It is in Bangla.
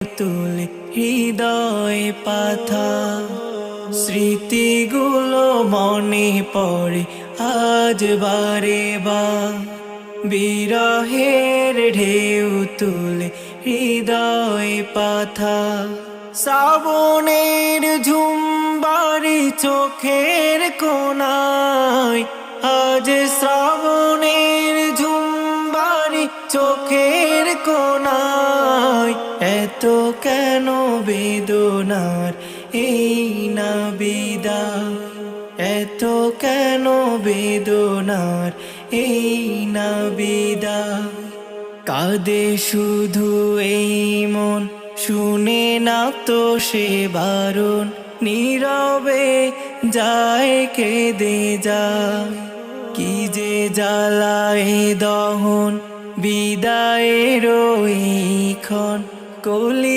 তুলে হৃদয় পাথা, স্মৃতিগুলো মনে পড়ে আজ বারে বার। বিরহের ঢেউ তুলে হৃদয় পাথা, শ্রাবণের ঝুমবারি চোখের কোণায়, আজ শ্রাবণের ঝুমবারি চোখের কোণায়। এত কেন বেদনার এই না বিদায়, এত কেন বেদনার এই না বিদায়। কাঁদে শুধু এই মন, শুনে না তো সে বারণ, নীরবে যায় কেঁদে যায়। কি যে জ্বালায় দহন বিদায়ের এই ক্ষণ, কলি